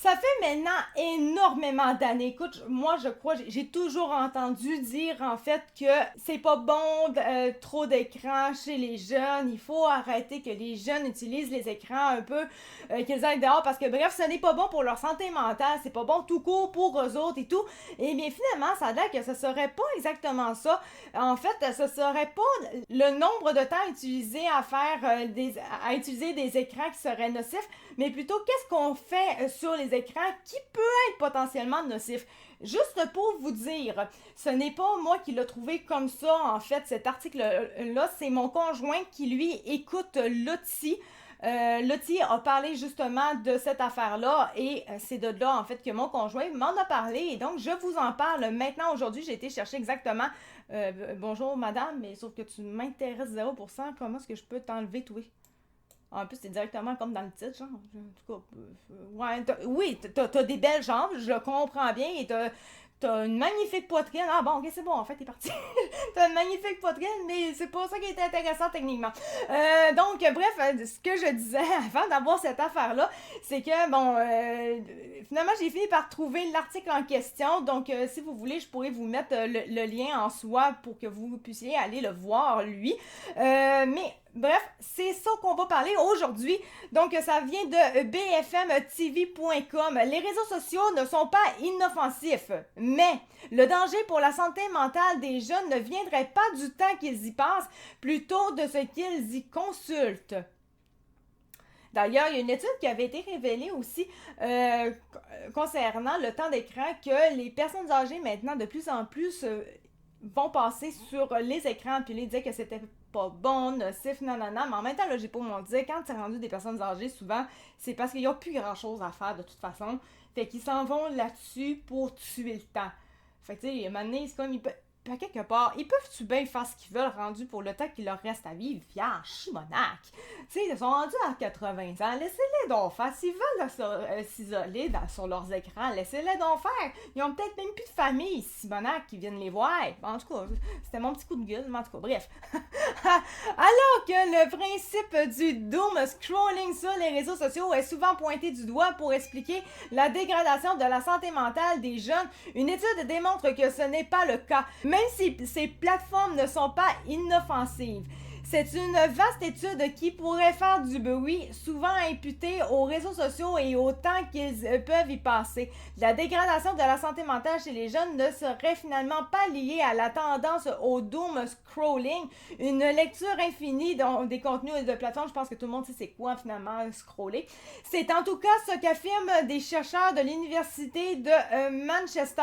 Ça fait maintenant énormément d'années. Écoute, moi, je crois, j'ai toujours entendu dire, en fait, que c'est pas bon trop d'écran chez les jeunes. Il faut arrêter que les jeunes utilisent les écrans un peu, qu'ils aillent dehors, parce que, bref, ce n'est pas bon pour leur santé mentale. C'est pas bon tout court pour eux autres et tout. Et bien, finalement, ça a l'air que ce serait pas exactement ça. En fait, ce serait pas le nombre de temps utilisé à faire à utiliser des écrans qui seraient nocifs, mais plutôt qu'est-ce qu'on fait sur les écrans qui peut être potentiellement nocif. Juste pour vous dire, ce n'est pas moi qui l'ai trouvé comme ça, en fait, cet article-là, c'est mon conjoint qui, lui, écoute Lottie. Lottie a parlé justement de cette affaire-là et c'est de là, en fait, que mon conjoint m'en a parlé et donc je vous en parle maintenant. Aujourd'hui, j'ai été chercher exactement bonjour madame, mais sauf que tu m'intéresses 0%, comment est-ce que je peux t'enlever, toi? En plus, c'est directement comme dans le titre, genre. En tout cas, ouais, oui, t'as des belles jambes, je le comprends bien, et t'as une magnifique poitrine. Ah bon, ok, c'est bon, en fait, t'es parti. T'as une magnifique poitrine, mais c'est pas ça qui est intéressant techniquement. Donc, bref, ce que je disais avant d'avoir cette affaire-là, c'est que, bon, finalement, j'ai fini par trouver l'article en question. Donc, si vous voulez, je pourrais vous mettre le lien en soi pour que vous puissiez aller le voir, lui. Mais bref, c'est ça qu'on va parler aujourd'hui. Donc, ça vient de bfmtv.com. Les réseaux sociaux ne sont pas inoffensifs, mais le danger pour la santé mentale des jeunes ne viendrait pas du temps qu'ils y passent, plutôt de ce qu'ils y consultent. D'ailleurs, il y a une étude qui avait été révélée aussi concernant le temps d'écran que les personnes âgées maintenant de plus en plus vont passer sur les écrans, puis ils disaient que c'était pas bon, nocif, nanana, mais en même temps, là, j'ai pas mon dire, quand c'est rendu des personnes âgées, souvent, c'est parce qu'il y a plus grand chose à faire de toute façon, fait qu'ils s'en vont là-dessus pour tuer le temps. Fait que, tu sais, à un moment donné, c'est comme, à quelque part, ils peuvent-tu bien faire ce qu'ils veulent rendu pour le temps qu'il leur reste à vivre? Vierge, chimonac! Tu sais, ils sont rendus à 80 ans, laissez-les donc faire. S'ils veulent s'isoler sur leurs écrans, laissez-les donc faire. Ils ont peut-être même plus de famille, Simonac, qui viennent les voir. En tout cas, c'était mon petit coup de gueule, mais en tout cas, bref. Alors que le principe du doom scrolling sur les réseaux sociaux est souvent pointé du doigt pour expliquer la dégradation de la santé mentale des jeunes, une étude démontre que ce n'est pas le cas, même si ces plateformes ne sont pas inoffensives. C'est une vaste étude qui pourrait faire du bruit, souvent imputée aux réseaux sociaux et au temps qu'ils peuvent y passer. La dégradation de la santé mentale chez les jeunes ne serait finalement pas liée à la tendance au doom scrolling, une lecture infinie des contenus de plateformes. Je pense que tout le monde sait c'est quoi finalement scroller. C'est en tout cas ce qu'affirment des chercheurs de l'université de Manchester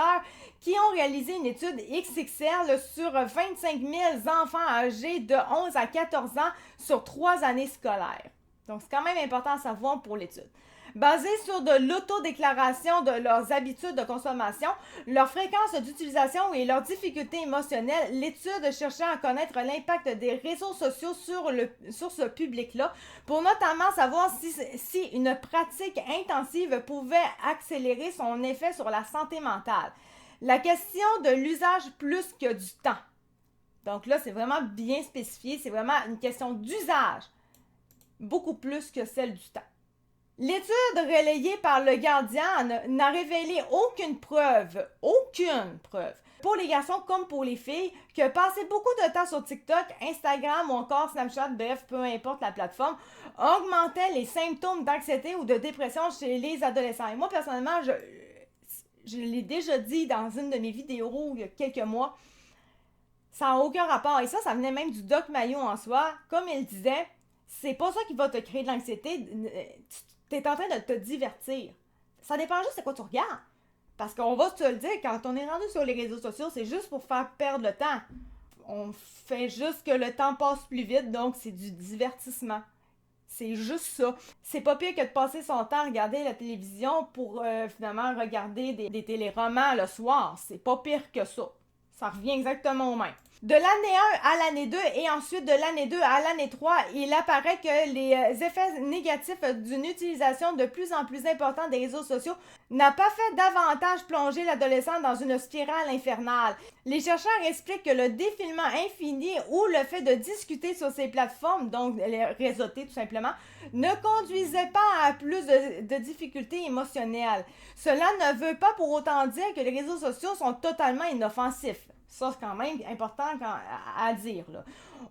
qui ont réalisé une étude XXL sur 25 000 enfants âgés de 11 à 14 ans sur 3 années scolaires. Donc, c'est quand même important à savoir pour l'étude. Basée sur de l'autodéclaration de leurs habitudes de consommation, leur fréquence d'utilisation et leurs difficultés émotionnelles, l'étude cherchait à connaître l'impact des réseaux sociaux sur ce public-là, pour notamment savoir si une pratique intensive pouvait accélérer son effet sur la santé mentale. La question de l'usage plus que du temps. Donc là, c'est vraiment bien spécifié, c'est vraiment une question d'usage, beaucoup plus que celle du temps. L'étude relayée par le Guardian n'a révélé aucune preuve, pour les garçons comme pour les filles, que passer beaucoup de temps sur TikTok, Instagram ou encore Snapchat, bref, peu importe la plateforme, augmentait les symptômes d'anxiété ou de dépression chez les adolescents. Et moi, personnellement, je l'ai déjà dit dans une de mes vidéos il y a quelques mois, ça n'a aucun rapport. Et ça venait même du Doc Mayo en soi. Comme il disait, c'est pas ça qui va te créer de l'anxiété. Tu es en train de te divertir. Ça dépend juste de quoi tu regardes. Parce qu'on va se le dire, quand on est rendu sur les réseaux sociaux, c'est juste pour faire perdre le temps. On fait juste que le temps passe plus vite, donc c'est du divertissement. C'est juste ça. C'est pas pire que de passer son temps à regarder la télévision pour finalement regarder des téléromans le soir. C'est pas pire que ça. Ça revient exactement au même. De l'année 1 à l'année 2 et ensuite de l'année 2 à l'année 3, il apparaît que les effets négatifs d'une utilisation de plus en plus importante des réseaux sociaux n'a pas fait davantage plonger l'adolescent dans une spirale infernale. Les chercheurs expliquent que le défilement infini ou le fait de discuter sur ces plateformes, donc les réseauter tout simplement, ne conduisait pas à plus de difficultés émotionnelles. Cela ne veut pas pour autant dire que les réseaux sociaux sont totalement inoffensifs. Ça, c'est quand même important à dire, là.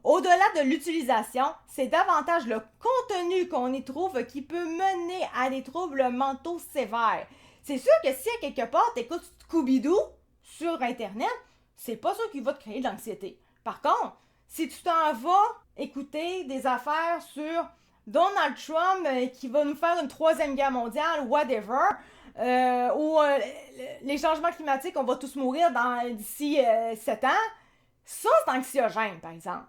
Au-delà de l'utilisation, c'est davantage le contenu qu'on y trouve qui peut mener à des troubles mentaux sévères. C'est sûr que si à quelque part t'écoutes Scooby-Doo sur Internet, c'est pas ça qui va te créer de l'anxiété. Par contre, si tu t'en vas écouter des affaires sur Donald Trump qui va nous faire une troisième guerre mondiale, whatever, ou les changements climatiques, on va tous mourir d'ici 7 ans, ça c'est anxiogène par exemple.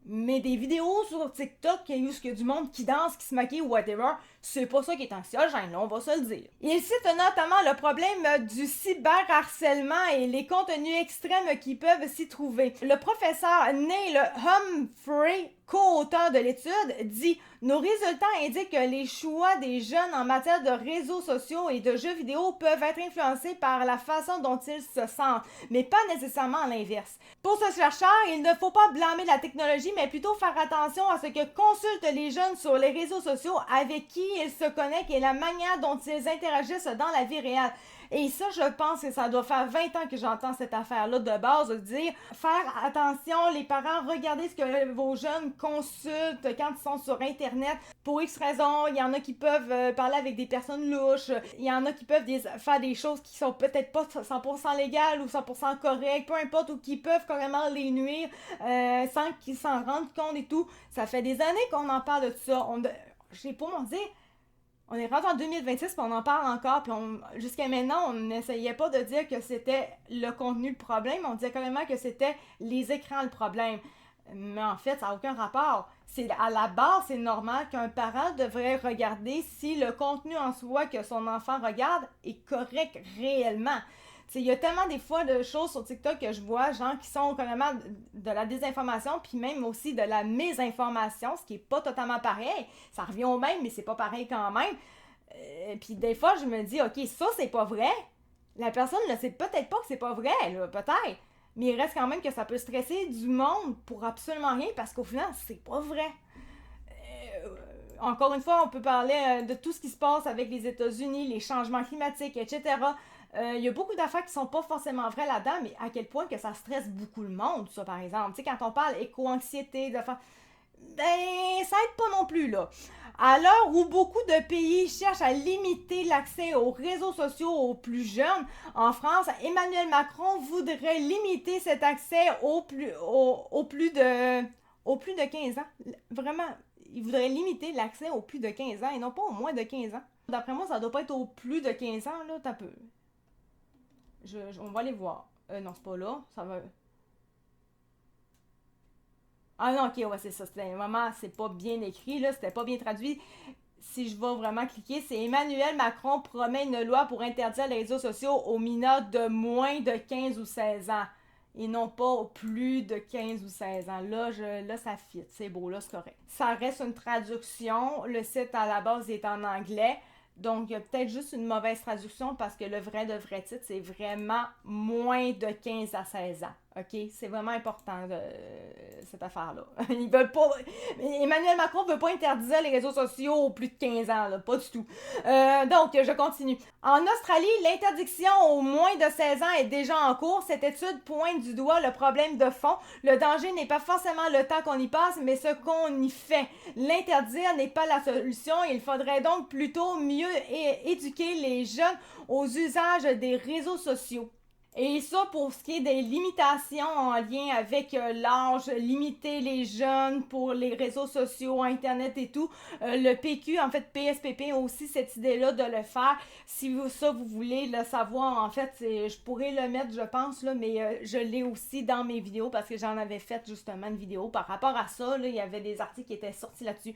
Mais des vidéos sur TikTok où il y a du monde qui danse, qui se maquille ou whatever, c'est pas ça qui est anxiogène, là, on va se le dire. Il cite notamment le problème du cyberharcèlement et les contenus extrêmes qui peuvent s'y trouver. Le professeur Neil Humphrey, co-auteur de l'étude, dit « Nos résultats indiquent que les choix des jeunes en matière de réseaux sociaux et de jeux vidéo peuvent être influencés par la façon dont ils se sentent, mais pas nécessairement l'inverse. Pour ce chercheur, il ne faut pas blâmer la technologie, mais plutôt faire attention à ce que consultent les jeunes sur les réseaux sociaux, avec qui ils se connectent et la manière dont ils interagissent dans la vie réelle. » Et ça, je pense que ça doit faire 20 ans que j'entends cette affaire-là de base, de dire faire attention, les parents, regardez ce que vos jeunes consultent quand ils sont sur Internet. Pour X raisons, il y en a qui peuvent parler avec des personnes louches, il y en a qui peuvent faire des choses qui sont peut-être pas 100% légales ou 100% correctes, peu importe, ou qui peuvent carrément les nuire sans qu'ils s'en rendent compte et tout. Ça fait des années qu'on en parle de ça. Je sais pas m'en dire. On est rentré en 2026 puis on en parle encore, puis jusqu'à maintenant, on n'essayait pas de dire que c'était le contenu le problème, on disait carrément que c'était les écrans le problème. Mais en fait, ça n'a aucun rapport. À la base, c'est normal qu'un parent devrait regarder si le contenu en soi que son enfant regarde est correct réellement. Il y a tellement des fois de choses sur TikTok que je vois, gens qui sont carrément de la désinformation, puis même aussi de la mésinformation, ce qui est pas totalement pareil. Ça revient au même, mais c'est pas pareil quand même. Puis des fois, je me dis, ok, ça c'est pas vrai. La personne ne sait peut-être pas que c'est pas vrai, là, peut-être. Mais il reste quand même que ça peut stresser du monde pour absolument rien, parce qu'au final, c'est pas vrai. Encore une fois, on peut parler de tout ce qui se passe avec les États-Unis, les changements climatiques, etc. Il y a beaucoup d'affaires qui sont pas forcément vraies là-dedans, mais à quel point que ça stresse beaucoup le monde, ça, par exemple. Tu sais, quand on parle éco-anxiété, d'affaires, ben, ça aide pas non plus, là. À l'heure où beaucoup de pays cherchent à limiter l'accès aux réseaux sociaux aux plus jeunes, en France, Emmanuel Macron voudrait limiter cet accès aux plus de 15 ans. Vraiment, il voudrait limiter l'accès aux plus de 15 ans et non pas aux moins de 15 ans. D'après moi, ça doit pas être aux plus de 15 ans, là, t'as peu. On va aller voir. Non, c'est pas là. Ça va. Ah non, ok, ouais, c'est ça. C'était vraiment, c'est pas bien écrit, là. C'était pas bien traduit. Si je vais vraiment cliquer, c'est Emmanuel Macron promet une loi pour interdire les réseaux sociaux aux mineurs de moins de 15 ou 16 ans. Et non pas aux plus de 15 ou 16 ans. Là, ça fit. C'est beau, là, c'est correct. Ça reste une traduction. Le site, à la base, est en anglais. Donc, il y a peut-être juste une mauvaise traduction parce que le vrai titre, c'est vraiment moins de 15 à 16 ans. OK? C'est vraiment important, cette affaire-là. Ils veulent pas... Emmanuel Macron veut pas interdire les réseaux sociaux aux plus de 15 ans, là. Pas du tout. Donc, je continue. En Australie, l'interdiction aux moins de 16 ans est déjà en cours. Cette étude pointe du doigt le problème de fond. Le danger n'est pas forcément le temps qu'on y passe, mais ce qu'on y fait. L'interdire n'est pas la solution. Il faudrait donc plutôt mieux éduquer les jeunes aux usages des réseaux sociaux. Et ça, pour ce qui est des limitations en lien avec l'âge, limiter les jeunes pour les réseaux sociaux, Internet et tout, le PQ, en fait, PSPP a aussi cette idée-là de le faire. Si vous voulez le savoir, en fait, je pourrais le mettre, je pense, là, mais je l'ai aussi dans mes vidéos parce que j'en avais fait justement une vidéo par rapport à ça. Là, il y avait des articles qui étaient sortis là-dessus.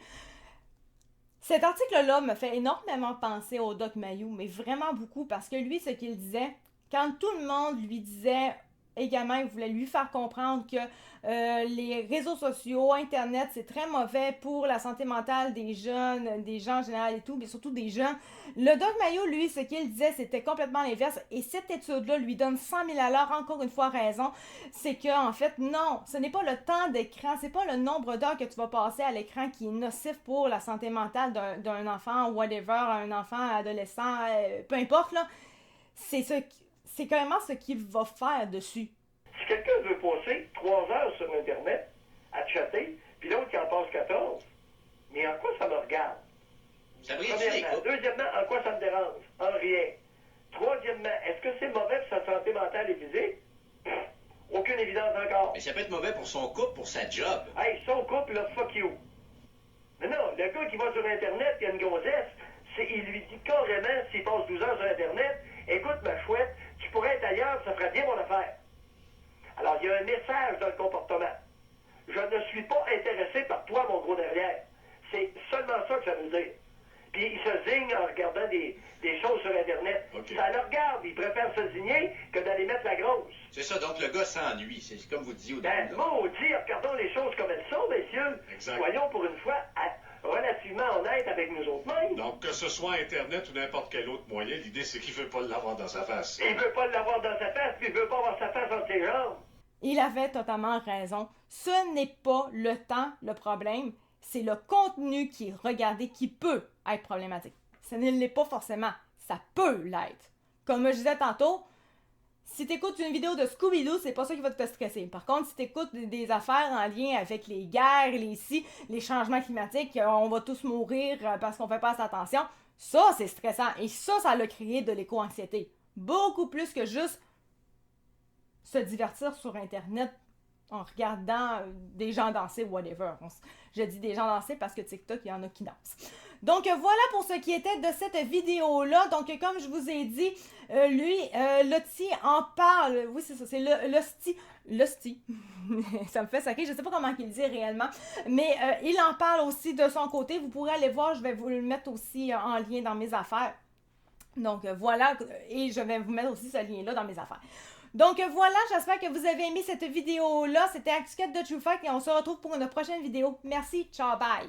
Cet article-là me fait énormément penser au Doc Mayou, mais vraiment beaucoup, parce que lui, ce qu'il disait, quand tout le monde lui disait également, il voulait lui faire comprendre que les réseaux sociaux, Internet, c'est très mauvais pour la santé mentale des jeunes, des gens en général et tout, mais surtout des jeunes. Le Doc Mayo, lui, ce qu'il disait, c'était complètement l'inverse. Et cette étude-là lui donne 100 000 $, encore une fois, raison. C'est que, en fait, non, ce n'est pas le temps d'écran, c'est pas le nombre d'heures que tu vas passer à l'écran qui est nocif pour la santé mentale d'un enfant, whatever, un enfant, adolescent, peu importe, là. C'est carrément ce qu'il va faire dessus. Si quelqu'un veut passer 3 heures sur Internet à chatter, puis l'autre qui en passe 14, mais en quoi ça me regarde? Ça brille Premièrement. Deuxièmement, en quoi ça me dérange? En rien. Troisièmement, est-ce que c'est mauvais pour sa santé mentale et physique? Aucune évidence encore. Mais ça peut être mauvais pour son couple, pour sa job. Hey, son couple, là, fuck you. Mais non, le gars qui va sur Internet, qui a une gonzesse, il lui dit carrément, s'il passe 12 heures sur Internet, écoute, ma chouette, tu pourrais être ailleurs, ça ferait bien mon affaire. Alors, il y a un message dans le comportement. Je ne suis pas intéressé par toi, mon gros derrière. C'est seulement ça que ça veut dire. Puis il se zigne en regardant des choses sur Internet. Okay. Ça le regarde, il préfère se zigner que d'aller mettre la grosse. C'est ça, donc le gars s'ennuie, c'est comme vous disiez au Ben, début. maudit, regardons les choses comme elles sont, messieurs. Exact. Soyons pour une fois relativement honnêtes avec nous autres mêmes. Donc, que ce soit Internet ou n'importe quel autre moyen, l'idée, c'est qu'il veut pas l'avoir dans sa face. Il veut pas l'avoir dans sa face, puis il veut pas avoir sa face entre ses jambes. Il avait totalement raison. Ce n'est pas le temps le problème, c'est le contenu qui est regardé qui peut être problématique. Ce ne l'est pas forcément, ça peut l'être. Comme je disais tantôt, si tu écoutes une vidéo de Scooby-Doo, c'est pas ça qui va te stresser. Par contre, si tu écoutes des affaires en lien avec les guerres, les changements climatiques, on va tous mourir parce qu'on fait pas assez attention, ça c'est stressant. Et ça l'a créé de l'éco-anxiété. Beaucoup plus que juste se divertir sur Internet en regardant des gens danser, whatever. Je dis des gens danser parce que TikTok, il y en a qui dansent. Donc, voilà pour ce qui était de cette vidéo-là. Donc, comme je vous ai dit, lui, Lottie en parle. Oui, c'est ça, c'est Lottie. Ça me fait sacrer, je sais pas comment il le dit réellement. Mais il en parle aussi de son côté. Vous pourrez aller voir, je vais vous le mettre aussi en lien dans mes affaires. Donc, voilà. Et je vais vous mettre aussi ce lien-là dans mes affaires. Donc voilà, j'espère que vous avez aimé cette vidéo-là. C'était Actu4 de True Fact et on se retrouve pour une prochaine vidéo. Merci, ciao, bye!